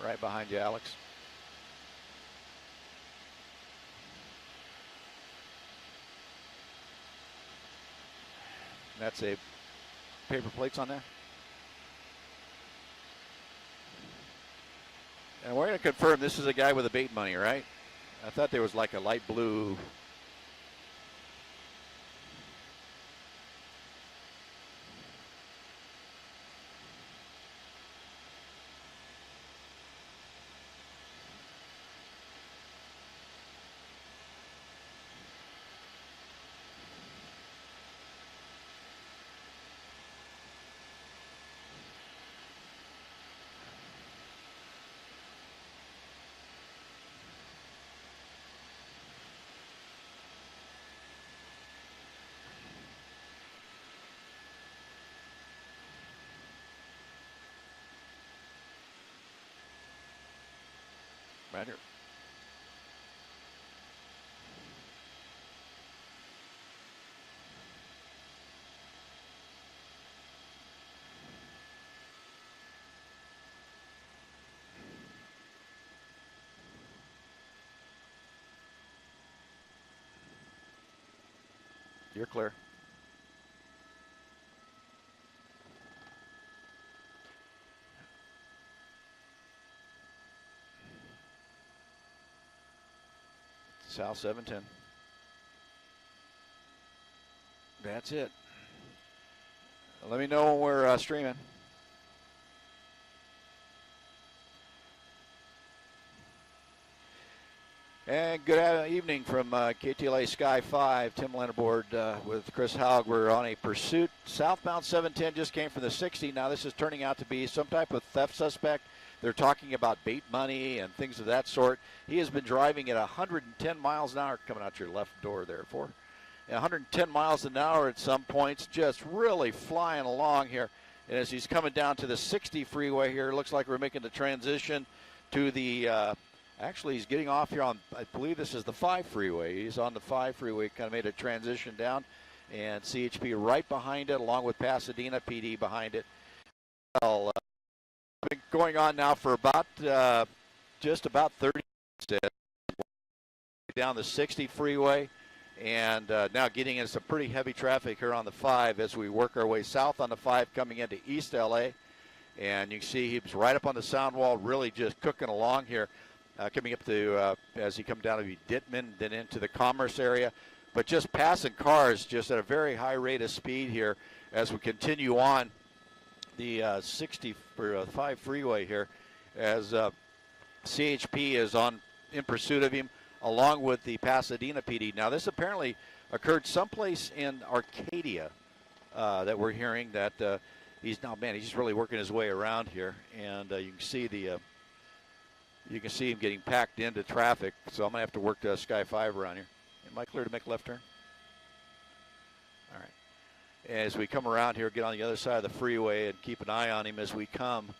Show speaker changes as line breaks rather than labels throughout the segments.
Right behind you, Alex. That's a paper plates on there. And we're going to confirm this is a guy with a bait money, right? I thought there was like a light blue. Right here. You're clear. South 710. That's it. Let me know when we're streaming. And good evening from KTLA Sky 5. Tim Lennerboard with Chris Haug. We're on a pursuit. Southbound 710 just came from the 60. Now this is turning out to be some type of theft suspect. They're talking about bait money and things of that sort. He has been driving at 110 miles an hour, coming out your left door there, 110 miles an hour at some points, just really flying along here. And as he's coming down to the 60 freeway here, it looks like we're making the transition to the, actually he's getting off here on, I believe this is the 5 freeway. He's on the 5 freeway, kind of made a transition down. And CHP right behind it, along with Pasadena PD behind it. Well, been going on now for about, just about 30 minutes down the 60 freeway. And now getting into some pretty heavy traffic here on the 5 as we work our way south on the 5 coming into East LA. And you can see he was right up on the sound wall, really just cooking along here, coming up to, as he comes down to Dittman, then into the Commerce area. But just passing cars just at a very high rate of speed here as we continue on the 65 freeway here as CHP is in pursuit of him, along with the Pasadena PD. Now, this apparently occurred someplace in Arcadia that we're hearing that he's just really working his way around here, and you can see him getting packed into traffic. So I'm gonna have to work to Sky 5 around here. Am I clear to make a left turn? All right. As we come around here, get on the other side of the freeway and keep an eye on him as we come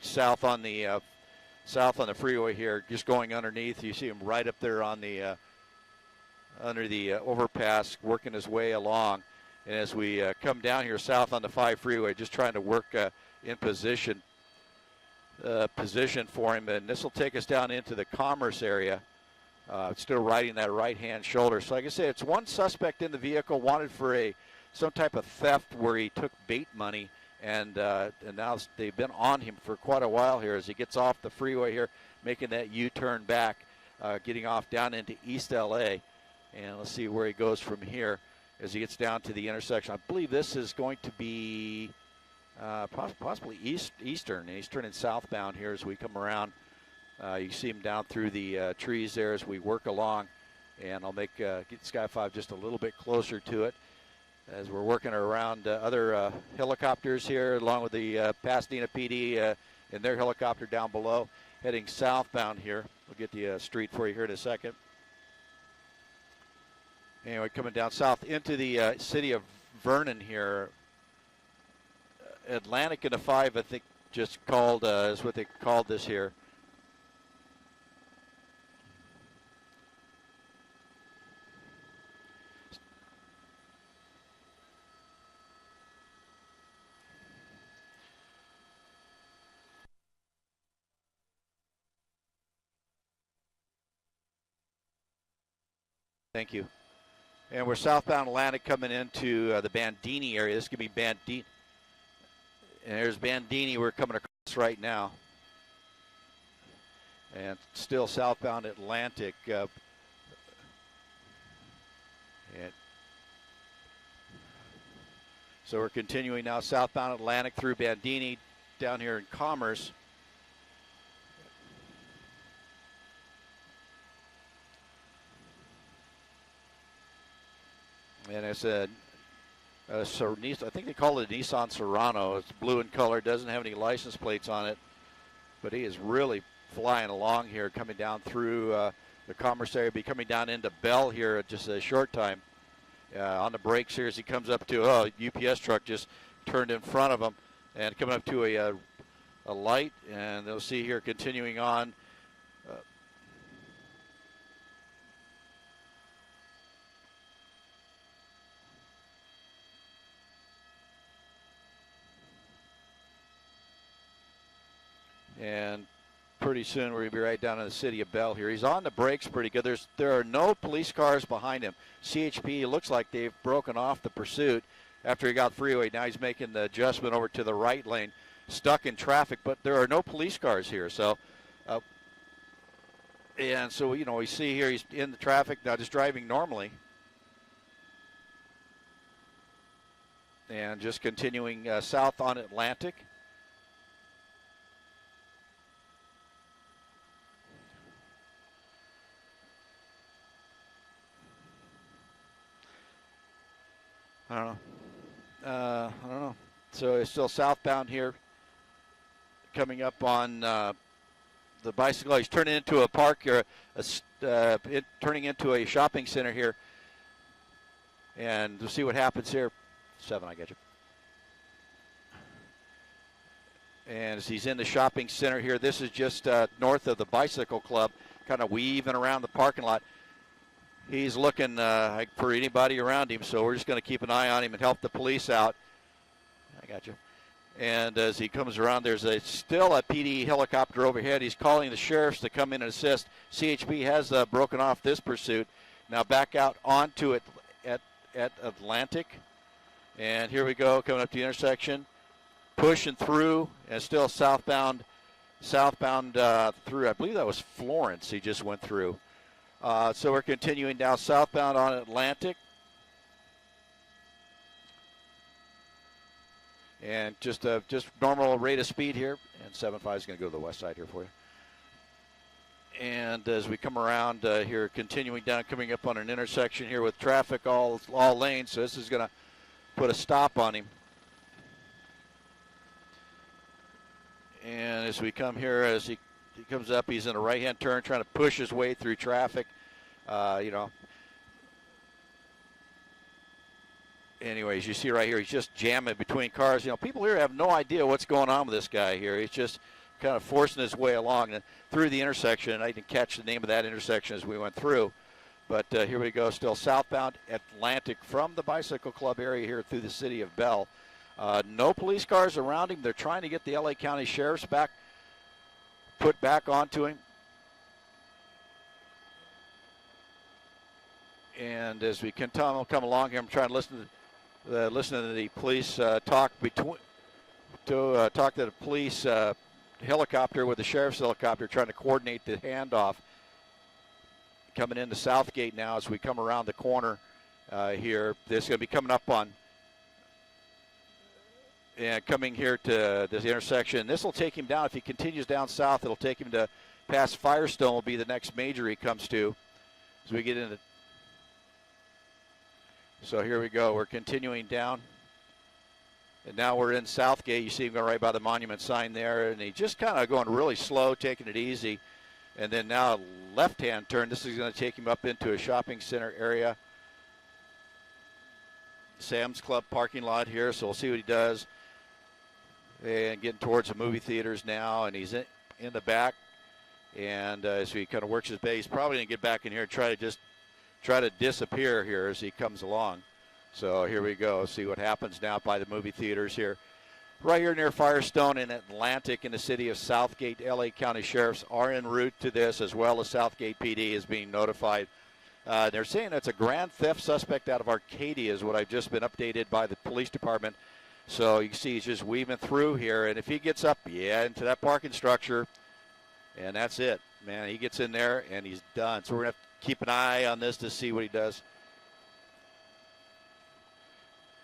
south on the freeway here, just going underneath. You see him right up there on the under the overpass, working his way along. And as we come down here south on the 5 freeway, just trying to work in position for him. And this will take us down into the Commerce area. Still riding that right-hand shoulder. So like I said, it's one suspect in the vehicle wanted for some type of theft where he took bait money. And now they've been on him for quite a while here as he gets off the freeway here, making that U-turn back, getting off down into East LA. And let's see where he goes from here as he gets down to the intersection. I believe this is going to be possibly Eastern. And he's turning southbound here as we come around. You see him down through the trees there as we work along. And I'll get Sky 5 just a little bit closer to it as we're working around other helicopters here, along with the Pasadena PD and their helicopter down below, heading southbound here. We'll get the street for you here in a second. Anyway, coming down south into the city of Vernon here. Atlantic and the 5, I think, just called, is what they called this here. Thank you. And we're southbound Atlantic coming into the Bandini area. This could be Bandini. And there's Bandini. We're coming across right now. And still southbound Atlantic. And so we're continuing now southbound Atlantic through Bandini down here in Commerce. And it's I think they call it a Nissan Serrano. It's blue in color, doesn't have any license plates on it. But he is really flying along here, coming down through the Commerce area, be coming down into Bell here at just a short time. On the brakes here as he comes up to, UPS truck just turned in front of him and coming up to a light. And they'll see here continuing on. And pretty soon we're going to be right down in the city of Bell here. He's on the brakes pretty good. There are no police cars behind him. CHP looks like they've broken off the pursuit after he got freeway. Now he's making the adjustment over to the right lane, stuck in traffic, but there are no police cars here. So, and so, we see here he's in the traffic now, just driving normally. And just continuing south on Atlantic. I don't know. So it's still southbound here, coming up on the bicycle. He's turning into a park here, turning into a shopping center here. And we'll see what happens here. 7, I get you. And as he's in the shopping center here, this is just north of the bicycle club, kind of weaving around the parking lot. He's looking for anybody around him, so we're just going to keep an eye on him and help the police out. I got you. And as he comes around, there's still a PD helicopter overhead. He's calling the sheriffs to come in and assist. CHP has broken off this pursuit. Now back out onto it at Atlantic. And here we go, coming up the intersection. Pushing through, and still southbound through, I believe that was Florence he just went through. So we're continuing down southbound on Atlantic. And just normal rate of speed here. And 7.5 is going to go to the west side here for you. And as we come around here, continuing down, coming up on an intersection here with traffic all lanes. So this is going to put a stop on him. And as we come here, as he comes up, he's in a right-hand turn, trying to push his way through traffic. Anyways, you see right here, he's just jamming between cars. People here have no idea what's going on with this guy here. He's just kind of forcing his way along and through the intersection. And I didn't catch the name of that intersection as we went through. But here we go, still southbound Atlantic from the Bicycle Club area here through the city of Bell. No police cars around him. They're trying to get the LA County Sheriff's put back onto him. And as we come along here, I'm trying to listen to the police talk to the police helicopter with the sheriff's helicopter, trying to coordinate the handoff. Coming into Southgate now as we come around the corner here. This is going to be coming up on and coming here to this intersection. This will take him down. If he continues down south, it'll take him to past Firestone will be the next major he comes to as we get into. So here we go. We're continuing down. And now we're in Southgate. You see him going right by the monument sign there. And he just kind of going really slow, taking it easy. And then now a left-hand turn. This is going to take him up into a shopping center area. Sam's Club parking lot here. So we'll see what he does. And getting towards the movie theaters now. And he's in the back. And as he kind of works his base, he's probably going to get back in here and try to disappear here as he comes along. So here we go. See what happens now by the movie theaters here. Right here near Firestone and Atlantic in the city of Southgate. LA County Sheriffs are en route to this, as well as Southgate PD is being notified They're saying it's a grand theft suspect out of Arcadia is what I've just been updated by the police department. So you can see he's just weaving through here, and if he gets up, into that parking structure, and that's it, man. He gets in there, and he's done. So we're going to have to keep an eye on this to see what he does.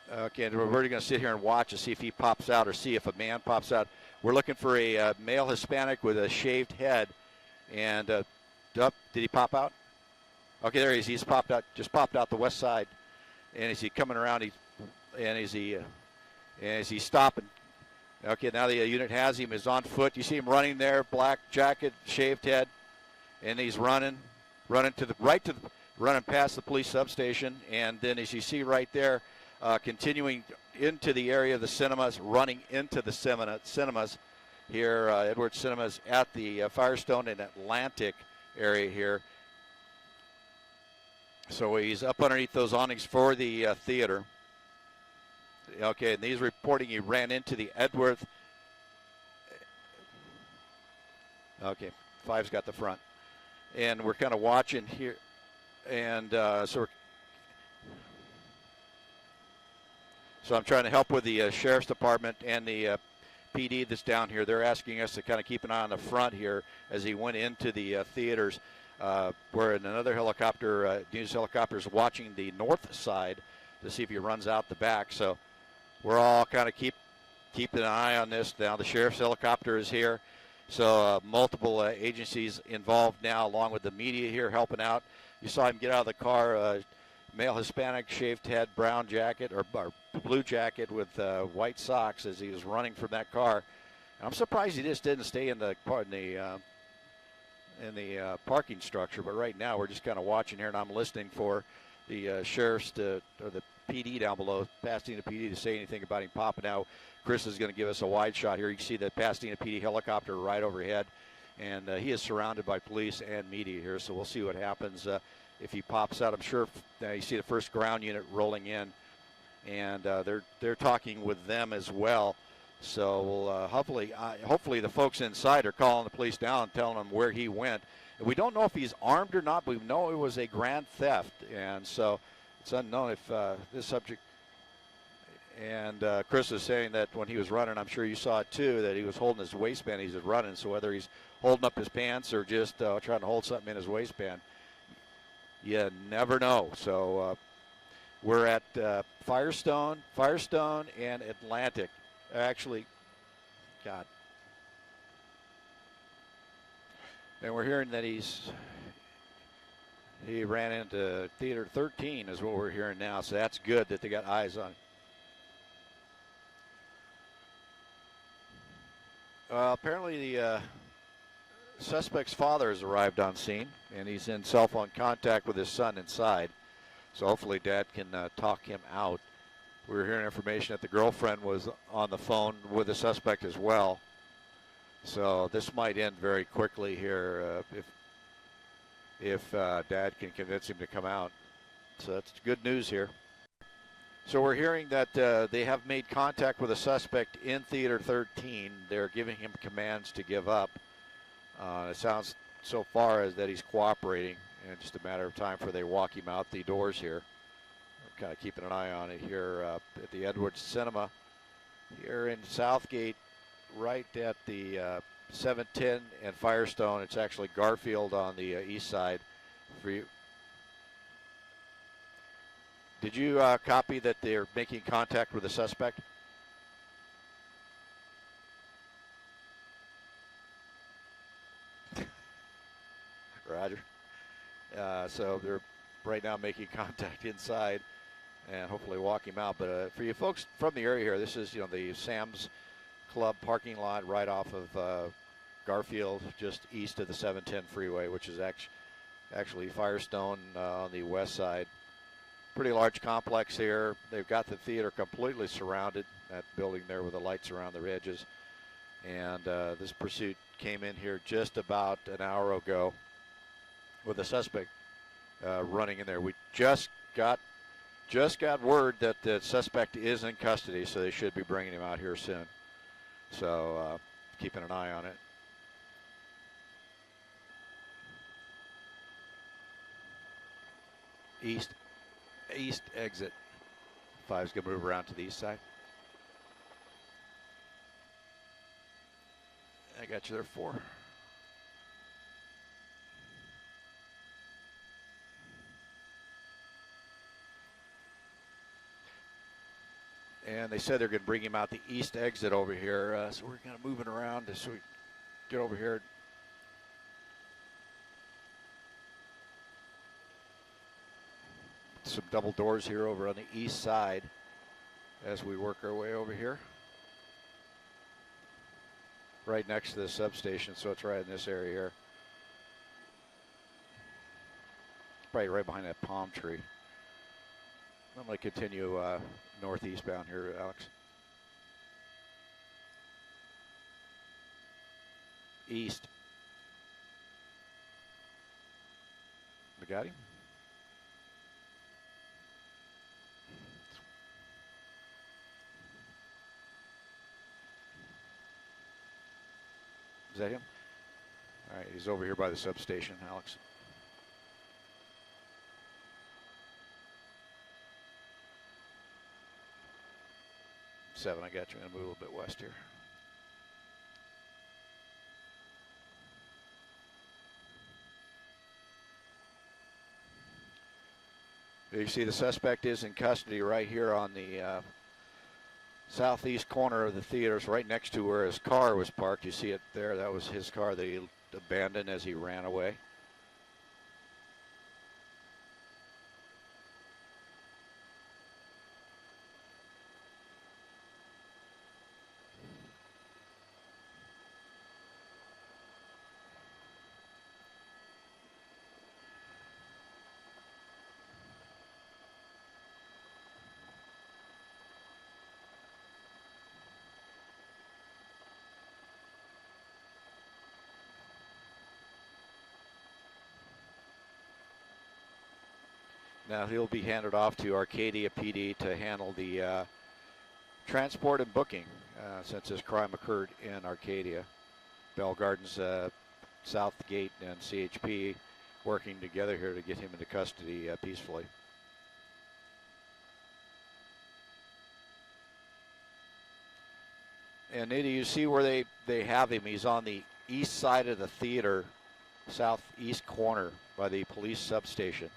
Okay, and we're really going to sit here and watch to see if he pops out or see if a man pops out. We're looking for a male Hispanic with a shaved head. And did he pop out? Okay, there he is. He's popped out, just popped out the west side. And is he coming around? Is he stopping? Okay, now the unit has him. He's on foot. You see him running there, black jacket, shaved head, and he's running past the police substation. And then as you see right there, continuing into the area of the cinemas, running into the cinemas here, Edwards Cinemas at the Firestone and Atlantic area here. So he's up underneath those awnings for the theater. Okay, and he's reporting he ran into the Edworth. Okay, 5's got the front. And we're kind of watching here. And so I'm trying to help with the Sheriff's Department and the PD that's down here. They're asking us to kind of keep an eye on the front here as he went into the theaters. Where another helicopter, news helicopter, is watching the north side to see if he runs out the back. So we're all kind of keeping an eye on this. Now the sheriff's helicopter is here. So multiple agencies involved now, along with the media here helping out. You saw him get out of the car, male Hispanic, shaved head, brown jacket, or blue jacket with white socks as he was running from that car. And I'm surprised he just didn't stay in the parking structure. But right now we're just kind of watching here, and I'm listening for the sheriffs or the PD down below, Pasadena PD, to say anything about him popping out. Chris is going to give us a wide shot here. You can see the Pasadena PD helicopter right overhead, and he is surrounded by police and media here. So we'll see what happens if he pops out. I'm sure you see the first ground unit rolling in, and they're talking with them as well. So we'll hopefully the folks inside are calling the police down and telling them where he went. And we don't know if he's armed or not, but we know it was a grand theft, and so it's unknown if this subject. And Chris is saying that when he was running, I'm sure you saw it too, that he was holding his waistband. He's running, so whether he's holding up his pants or just trying to hold something in his waistband, you never know. So we're at Firestone, and Atlantic. Actually, God. And we're hearing that he ran into Theater 13 is what we're hearing now. So that's good that they got eyes on him. Apparently the suspect's father has arrived on scene, and he's in cell phone contact with his son inside. So hopefully Dad can talk him out. We were hearing information that the girlfriend was on the phone with the suspect as well. So this might end very quickly here if Dad can convince him to come out. So that's good news here. So we're hearing that they have made contact with a suspect in Theater 13. They're giving him commands to give up. It sounds so far as that he's cooperating, and just a matter of time before they walk him out the doors here. We're kind of keeping an eye on it here at the Edwards Cinema here in Southgate, right at the 710 and Firestone. It's actually Garfield on the east side for you. Did you copy that they're making contact with the suspect? Roger. So they're right now making contact inside and hopefully walk him out. But for you folks from the area here, this is the Sam's Club parking lot right off of Garfield, just east of the 710 freeway, which is actually Firestone on the west side. Pretty large complex here. They've got the theater completely surrounded, that building there with the lights around the edges. And this pursuit came in here just about an hour ago with a suspect running in there. We just got word that the suspect is in custody, so they should be bringing him out here soon. So keeping an eye on it. East exit. 5's going to move around to the east side. I got you there, 4. And they said they're going to bring him out the east exit over here. So we're kind of moving around so we get over here. Some double doors here over on the east side as we work our way over here. Right next to the substation, so it's right in this area here. Probably right behind that palm tree. I'm going to continue northeastbound here, Alex. East. We got him. Is that him? All right, he's over here by the substation, Alex. Seven, I got you. I'm gonna move a little bit west here. You see the suspect is in custody right here on the southeast corner of the theaters, right next to where his car was parked. You see it there. That was his car that he abandoned as he ran away. Now he'll be handed off to Arcadia PD to handle the transport and booking since this crime occurred in Arcadia. Bell Gardens, Southgate, and CHP working together here to get him into custody peacefully. And Nita, you see where they have him. He's on the east side of the theater, southeast corner by the police substation.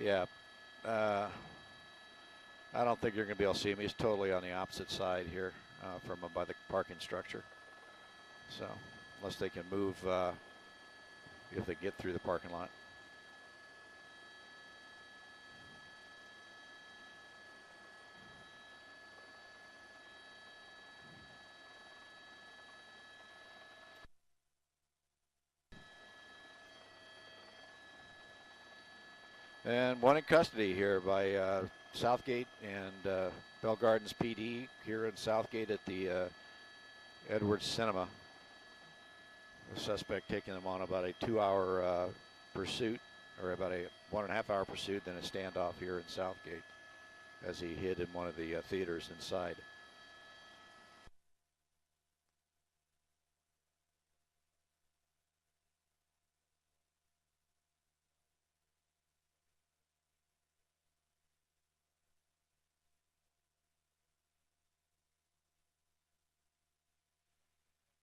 Yeah, I don't think you're going to be able to see him. He's totally on the opposite side here from by the parking structure. So, unless they can move, if they get through the parking lot. And one in custody here by Southgate and Bell Gardens PD here in Southgate at the Edwards Cinema. The suspect taking them on about a 2-hour pursuit, or about a 1.5-hour pursuit, then a standoff here in Southgate as he hid in one of the theaters inside.